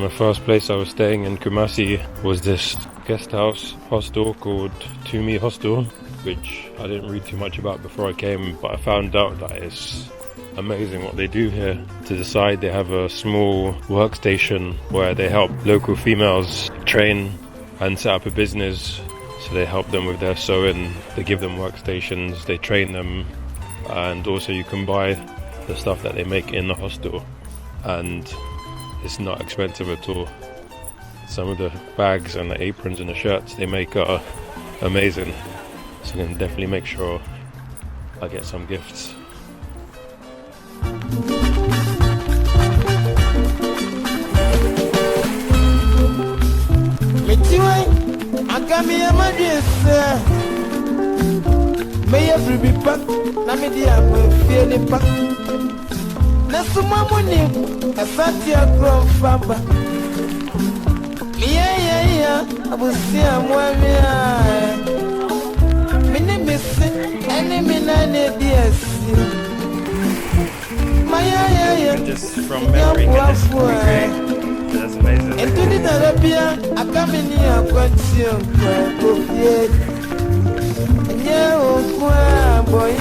my first place I was staying in Kumasi was this guest house hostel called Tumi Hostel, which I didn't read too much about before I came, but I found out that it's amazing what they do here. To the side they have a small workstation where they help local females train and set up a business. So they help them with their sewing, they give them workstations, they train them, and also you can buy the stuff that they make in the hostel, and it's not expensive at all. Some of the bags and the aprons and the shirts they make are amazing, so I'm going to definitely make sure I get some gifts. May every be back, Namidia will feel it back. Nasuma money, a Satia grown famba. Yeah, I will see a woman. Mini missing, any minute, yes. Just from memory, that's amazing. And to the Arabia, I come in here, I've got you. Boy, and boy,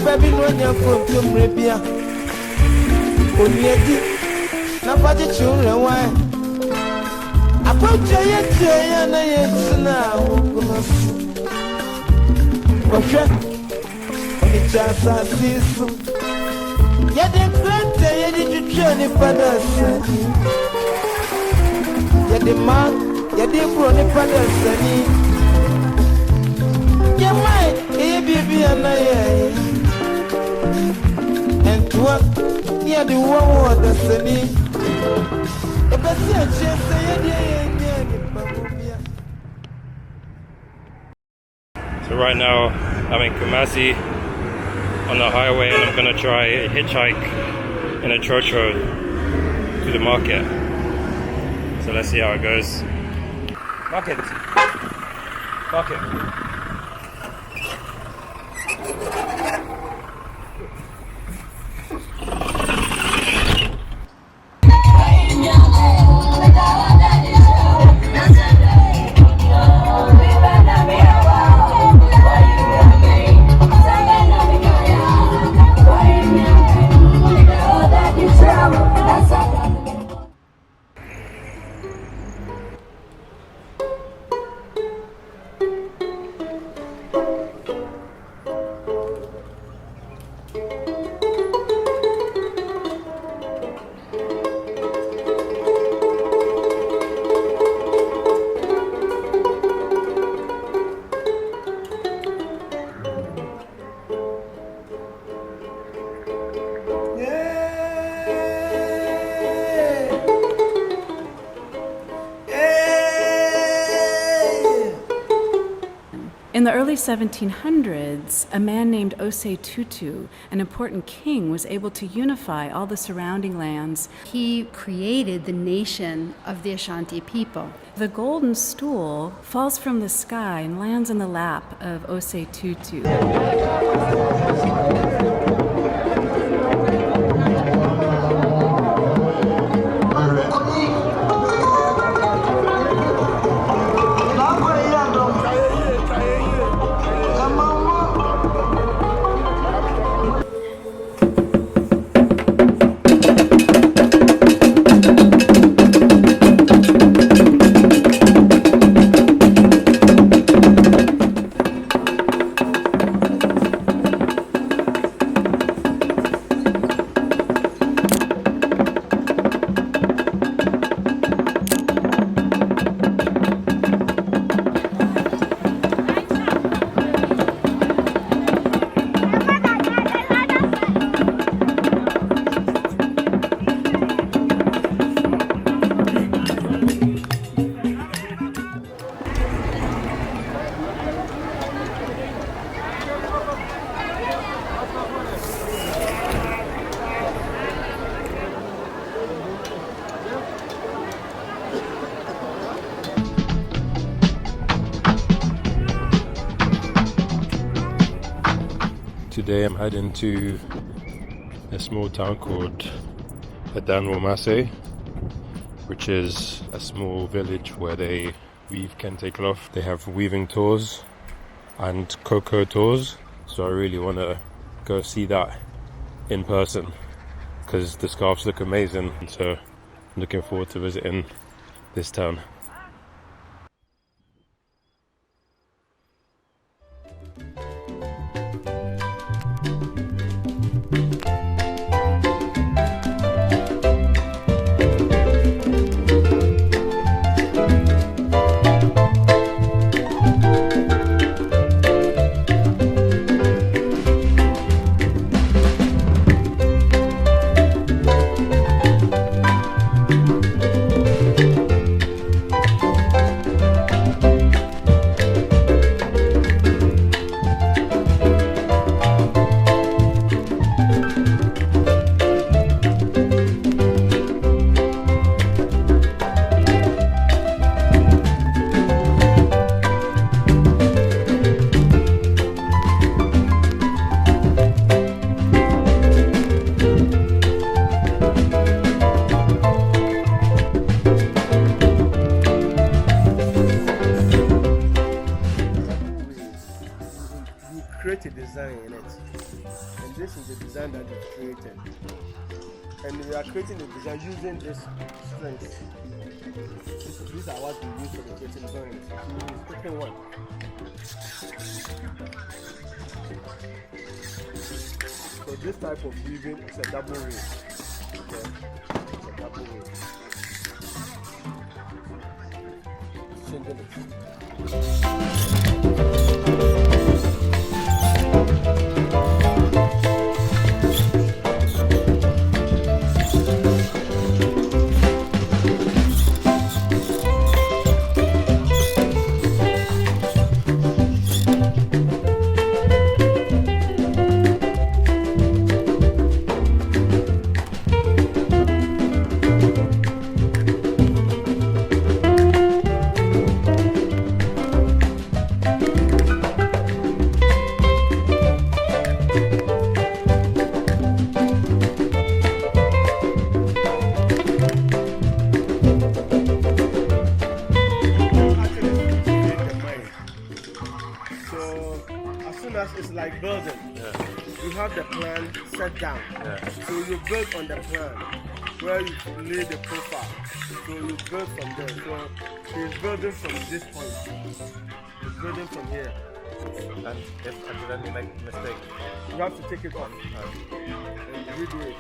baby, when you're from Arabia, only nobody children. Why? I put Jaya now. It's just a season. Yet the grand day did you journey for us? Yet the man, yet the brony for us. You might, baby, and I. And to what near the war the sunny. If I see a chance, So right now I'm in Kumasi on the highway, and I'm going to try a hitchhike in a Trotro to the market. So let's see how it goes. Market. In the early 1700s, a man named Osei Tutu, an important king, was able to unify all the surrounding lands. He created the nation of the Ashanti people. The golden stool falls from the sky and lands in the lap of Osei Tutu. Today I'm heading to a small town called Adanwomase, which is a small village where they weave kente cloth. They have weaving tours and cocoa tours, so I really want to go see that in person because the scarves look amazing, so I'm looking forward to visiting this town. Create a design in it, and this is the design that we've created, and we are creating a design using this strings. These are what we use for the creating design. So we're picking one. So this type of weaving is a double weave. Okay, it's a double weave. Changing it. It's like building. You have the plan set down. So you build on the plan where you lay the profile. So you build from there. So he's building from this point. He's building from here. And if accidentally make a mistake, you have to take it off and redo it.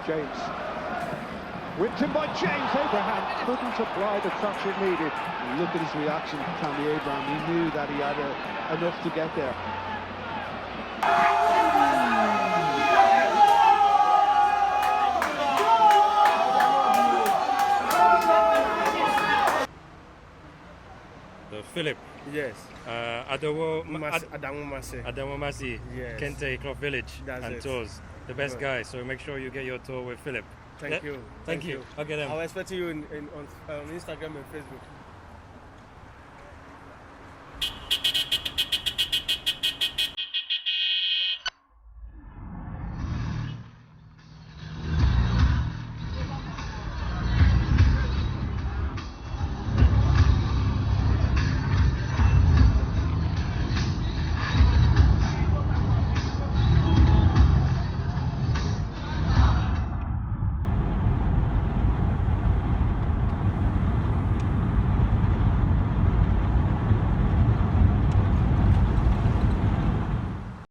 James. Whipped in by James. Abraham couldn't apply the touch it needed. Look at his reaction, Tammy Abraham. He knew that he had enough to get there. Philip. Yes. Adanwomase. Yes. Kente Clough Village That's and it. tours. The best guy. So make sure you get your tour with Philip. Thank you. Thank you. Okay then. I'll expect you on Instagram and Facebook.